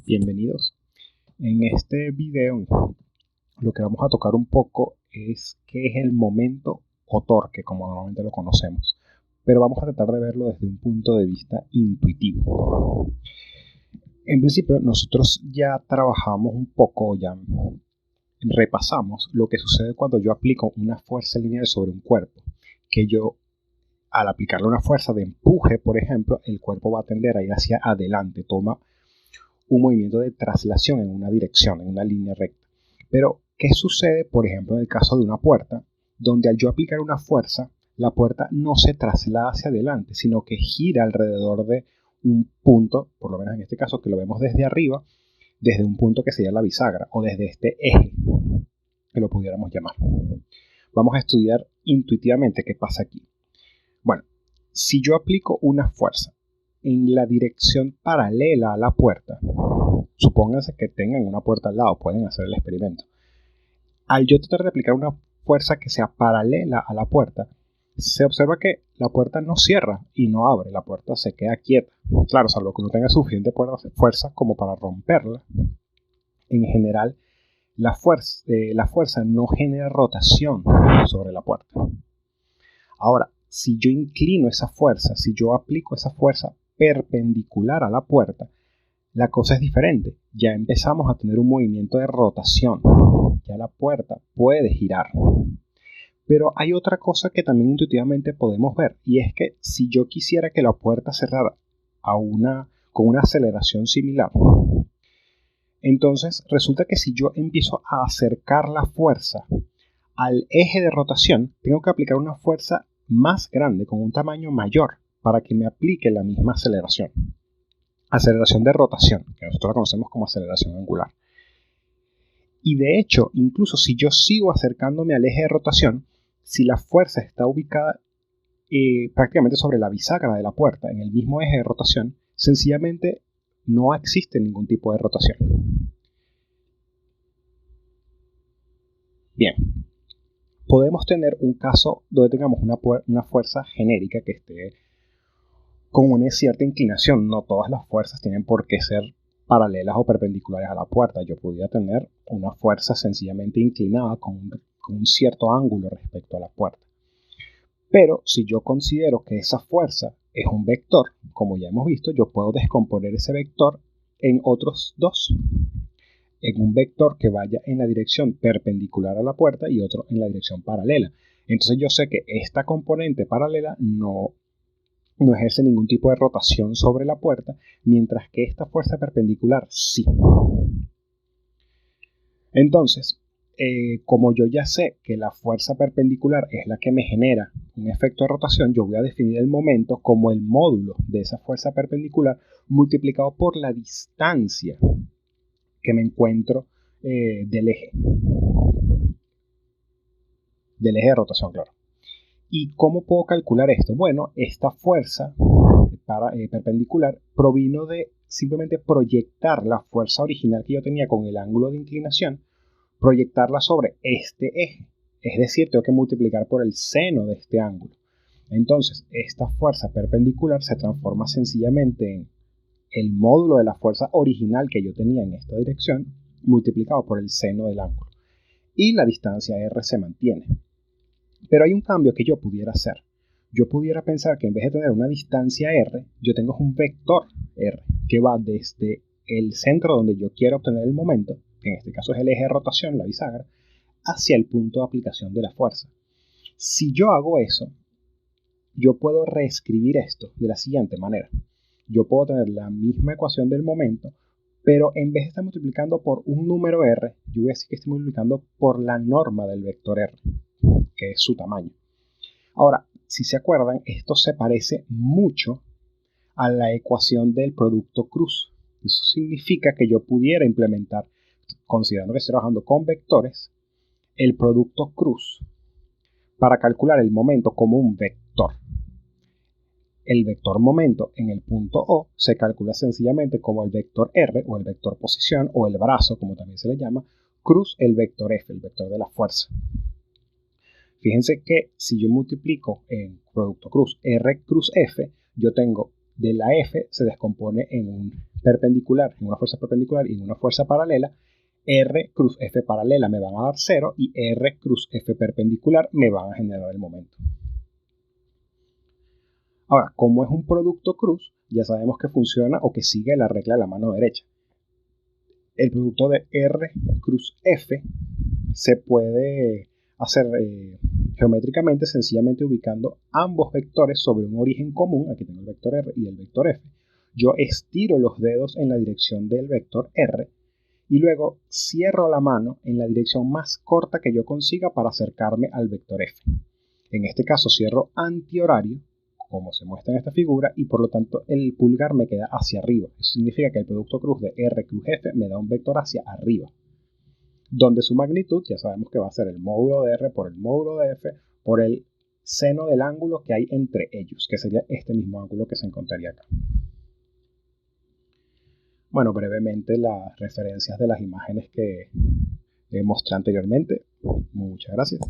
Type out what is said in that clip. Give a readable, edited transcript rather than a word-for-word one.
Bienvenidos. En este video lo que vamos a tocar un poco es qué es el momento o torque, como normalmente lo conocemos, pero vamos a tratar de verlo desde un punto de vista intuitivo. En principio, nosotros ya trabajamos un poco, ya repasamos lo que sucede cuando yo aplico una fuerza lineal sobre un cuerpo, que yo al aplicarle una fuerza de empuje, por ejemplo, el cuerpo va a tender a ir hacia adelante, toma un movimiento de traslación en una dirección, en una línea recta. Pero, ¿qué sucede, por ejemplo, en el caso de una puerta, donde al yo aplicar una fuerza, la puerta no se traslada hacia adelante, sino que gira alrededor de un punto, por lo menos en este caso que lo vemos desde arriba, desde un punto que sería la bisagra, o desde este eje, que lo pudiéramos llamar. Vamos a estudiar intuitivamente qué pasa aquí. Bueno, si yo aplico una fuerza en la dirección paralela a la puerta, supónganse que tengan una puerta al lado, pueden hacer el experimento. Al yo tratar de aplicar una fuerza que sea paralela a la puerta, se observa que la puerta no cierra y no abre, la puerta se queda quieta. Claro, salvo que no tenga suficiente fuerza como para romperla. En general, la fuerza no genera rotación sobre la puerta. Ahora, si yo inclino esa fuerza, si yo aplico esa fuerza perpendicular a la puerta, la cosa es diferente. Ya empezamos a tener un movimiento de rotación. Ya la puerta puede girar. Pero hay otra cosa que también intuitivamente podemos ver, y es que si yo quisiera que la puerta cerrara con una aceleración similar, entonces resulta que si yo empiezo a acercar la fuerza al eje de rotación, tengo que aplicar una fuerza más grande, con un tamaño mayor, para que me aplique la misma aceleración. Aceleración de rotación, que nosotros la conocemos como aceleración angular. Y de hecho, incluso si yo sigo acercándome al eje de rotación, si la fuerza está ubicada prácticamente sobre la bisagra de la puerta, en el mismo eje de rotación, sencillamente no existe ningún tipo de rotación. Bien. Podemos tener un caso donde tengamos una fuerza genérica que esté con una cierta inclinación. No todas las fuerzas tienen por qué ser paralelas o perpendiculares a la puerta. Yo podría tener una fuerza sencillamente inclinada con un cierto ángulo respecto a la puerta. Pero si yo considero que esa fuerza es un vector, como ya hemos visto, yo puedo descomponer ese vector en otros dos. En un vector que vaya en la dirección perpendicular a la puerta y otro en la dirección paralela. Entonces yo sé que esta componente paralela no ejerce ningún tipo de rotación sobre la puerta, mientras que esta fuerza perpendicular sí. Entonces, como yo ya sé que la fuerza perpendicular es la que me genera un efecto de rotación, yo voy a definir el momento como el módulo de esa fuerza perpendicular multiplicado por la distancia que me encuentro del eje de rotación, claro. ¿Y cómo puedo calcular esto? Bueno, esta fuerza perpendicular provino de simplemente proyectar la fuerza original que yo tenía con el ángulo de inclinación, proyectarla sobre este eje. Es decir, tengo que multiplicar por el seno de este ángulo. Entonces, esta fuerza perpendicular se transforma sencillamente en el módulo de la fuerza original que yo tenía en esta dirección multiplicado por el seno del ángulo. Y la distancia R se mantiene. Pero hay un cambio que yo pudiera hacer. Yo pudiera pensar que en vez de tener una distancia R, yo tengo un vector R que va desde el centro donde yo quiero obtener el momento, que en este caso es el eje de rotación, la bisagra, hacia el punto de aplicación de la fuerza. Si yo hago eso, yo puedo reescribir esto de la siguiente manera. Yo puedo tener la misma ecuación del momento, pero en vez de estar multiplicando por un número R, yo voy a decir que estoy multiplicando por la norma del vector R, que es su tamaño. Ahora, si se acuerdan, esto se parece mucho a la ecuación del producto cruz. Eso significa que yo pudiera implementar, considerando que estoy trabajando con vectores, el producto cruz para calcular el momento como un vector. El vector momento en el punto O se calcula sencillamente como el vector R o el vector posición o el brazo, como también se le llama, cruz el vector F, el vector de la fuerza. Fíjense que si yo multiplico en producto cruz R cruz F, yo tengo de la F se descompone en un perpendicular, en una fuerza perpendicular y en una fuerza paralela. R cruz F paralela me van a dar 0 y R cruz F perpendicular me van a generar el momento. Ahora, como es un producto cruz, ya sabemos que funciona o que sigue la regla de la mano derecha. El producto de R cruz F se puede hacer geométricamente sencillamente ubicando ambos vectores sobre un origen común. Aquí tengo el vector R y el vector F. Yo estiro los dedos en la dirección del vector R y luego cierro la mano en la dirección más corta que yo consiga para acercarme al vector F. En este caso cierro antihorario, como se muestra en esta figura, y por lo tanto el pulgar me queda hacia arriba. Eso significa que el producto cruz de R cruz F me da un vector hacia arriba, donde su magnitud ya sabemos que va a ser el módulo de R por el módulo de F por el seno del ángulo que hay entre ellos, que sería este mismo ángulo que se encontraría acá. Bueno, brevemente las referencias de las imágenes que mostré anteriormente. Muchas gracias.